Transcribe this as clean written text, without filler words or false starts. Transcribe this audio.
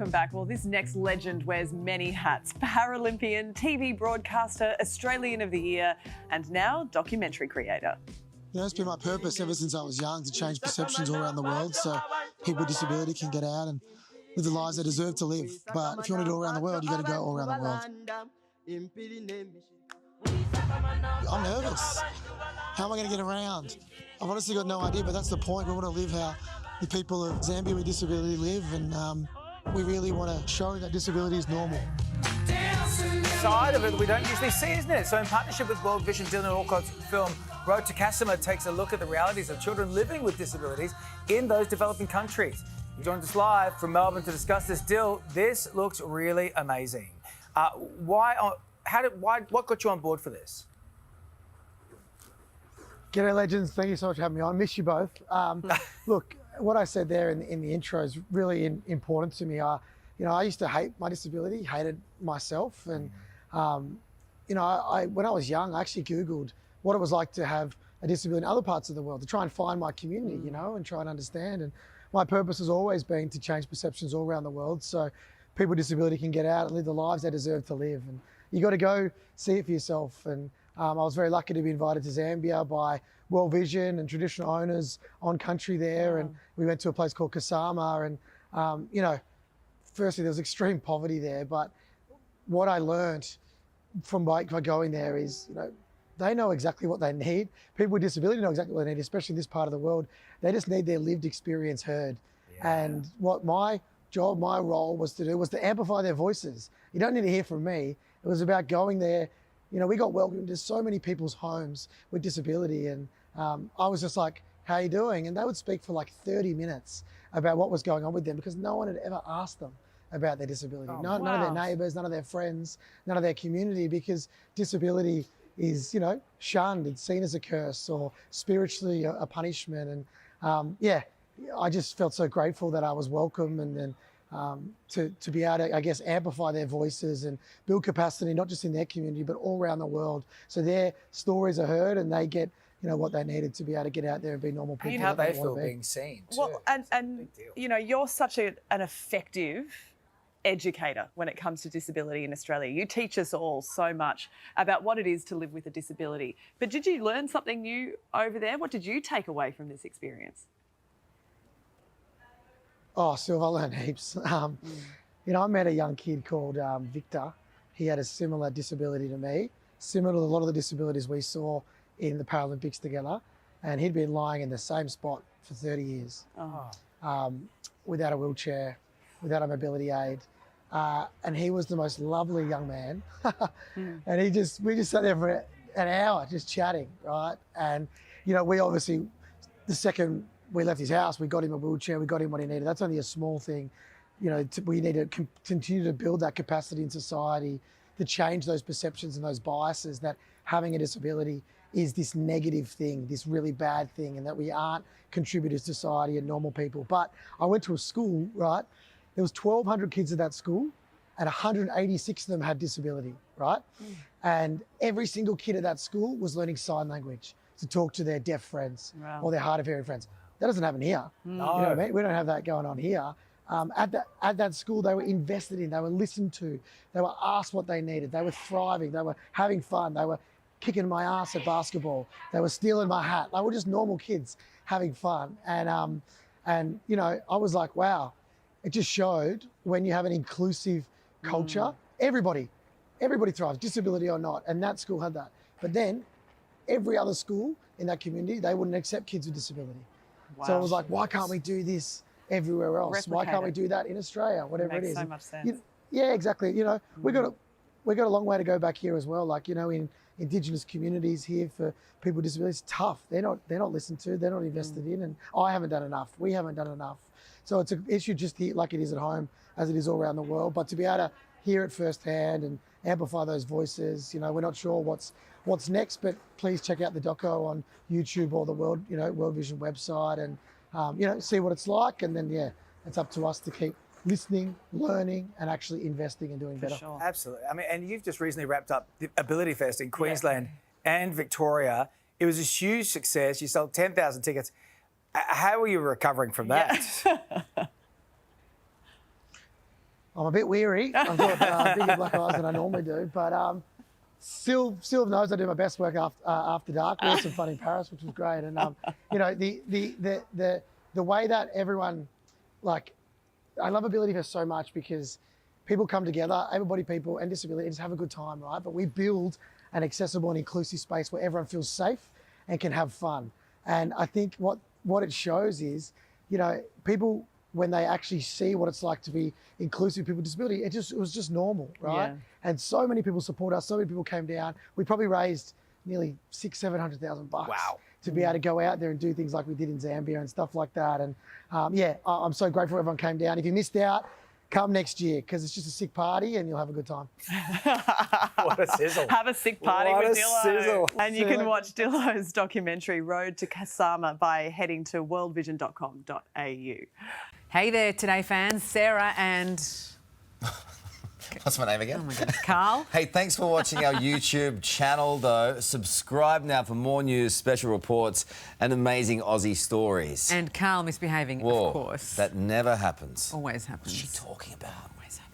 welcome back. Well, this next legend wears many hats. Paralympian, TV broadcaster, Australian of the Year, and now documentary creator. You know, it's been my purpose ever since I was young to change perceptions all around the world so people with disability can get out and live the lives they deserve to live. But if you want to do it all around the world, you've got to go all around the world. I'm nervous. How am I going to get around? I've honestly got no idea, but that's the point. We want to live how the people of Zambia with disability live, and we really want to show that disability is normal. Side of it we don't usually see, isn't it? So in partnership with World Vision, Dylan Alcott's film Road to Kasama takes a look at the realities of children living with disabilities in those developing countries. He joins us live from Melbourne to discuss this. Dill, this looks really amazing. What got you on board for this? G'day, legends. Thank you so much for having me on. I miss you both. Look, what I said there in the intro is really important to me. I used to hate my disability, hated myself, and when I was young, I actually Googled what it was like to have a disability in other parts of the world to try and find my community, and try and understand. And my purpose has always been to change perceptions all around the world so people with disability can get out and live the lives they deserve to live. And you got to go see it for yourself. And I was very lucky to be invited to Zambia by World Vision and traditional owners on country there. And we went to a place called Kasama. And, firstly, there was extreme poverty there. But what I learned from by going there is, they know exactly what they need. People with disability know exactly what they need, especially in this part of the world. They just need their lived experience heard. Yeah. And what my job, my role was to do was to amplify their voices. You don't need to hear from me. It was about going there. We got welcomed to so many people's homes with disability, and I was just like, how are you doing? And they would speak for like 30 minutes about what was going on with them because no one had ever asked them about their disability. None of their neighbours, none of their friends, none of their community, because disability is, shunned. It's seen as a curse or spiritually a punishment. And I just felt so grateful that I was welcome, and then to be able to, I guess, amplify their voices and build capacity, not just in their community, but all around the world. So their stories are heard and they get, what they needed to be able to get out there and be normal people. And how they feel being seen too. Well, and you're such an effective educator when it comes to disability in Australia. You teach us all so much about what it is to live with a disability. But did you learn something new over there? What did you take away from this experience? Oh, Sylv, I learned heaps. I met a young kid called Victor. He had a similar disability to me, similar to a lot of the disabilities we saw in the Paralympics together. And he'd been lying in the same spot for 30 years, without a wheelchair, without a mobility aid. And he was the most lovely young man. And we just sat there for an hour just chatting, right? And, we obviously, the second we left his house, we got him a wheelchair, we got him what he needed. That's only a small thing. We need to continue to build that capacity in society to change those perceptions and those biases that having a disability is this negative thing, this really bad thing, and that we aren't contributors to society and normal people. But I went to a school, right? There was 1,200 kids at that school and 186 of them had disability, right? And every single kid at that school was learning sign language to talk to their deaf friends or their hard of hearing friends. That doesn't happen here. No. You know what I mean? We don't have that going on here. At that school, they were invested in, they were listened to, they were asked what they needed, they were thriving, they were having fun, they were kicking my ass at basketball, they were stealing my hat. They were just normal kids having fun. And I was like, wow, it just showed when you have an inclusive culture, everybody thrives, disability or not. And that school had that. But then every other school in that community, they wouldn't accept kids with disability. Wow. So I was like, why can't we do this everywhere else? Why can't we do that in Australia? Whatever it is. Makes so much sense. Yeah, exactly. We got a long way to go back here as well. Like, in Indigenous communities here for people with disabilities, it's tough. They're not listened to. They're not invested in, and I haven't done enough. We haven't done enough. So it's an issue just here, like it is at home, as it is all around the world. But to be able to hear it firsthand and amplify those voices, we're not sure what's next, but please check out the doco on YouTube or the World Vision website and see what it's like. And then it's up to us to keep listening, learning, and actually investing and doing better. Sure. Absolutely. I mean, and you've just recently wrapped up the Ability Fest in Queensland and Victoria. It was a huge success. You sold 10,000 tickets. How are you recovering from that? I'm a bit weary. I've got bigger black eyes than I normally do, but still knows I do my best work after dark. We had some fun in Paris, which was great, and you know, the way that everyone, like, I love Ability Fest so much because people come together, able-bodied people and disability, and just have a good time, right? But we build an accessible and inclusive space where everyone feels safe and can have fun. And I think what it shows is, you know, people, when they actually see what it's like to be inclusive with people with disability, it was just normal, right? Yeah. And so many people support us, so many people came down. We probably raised nearly $600,000-700,000 Wow. to be able to go out there and do things like we did in Zambia and stuff like that. And yeah, I'm so grateful everyone came down. If you missed out, come next year because it's just a sick party and you'll have a good time. What a sizzle. Have a sick party What with a Dillo. sizzle. And you can watch Dillo's documentary Road to Kasama by heading to worldvision.com.au. Hey there, Today fans. Sarah and What's my name again? oh my goodness, Carl. Hey, thanks for watching our YouTube channel, though. Subscribe now for more news, special reports, and amazing Aussie stories. And Carl misbehaving, Whoa, of course. that never happens. always happens. What's she talking about? Always happens.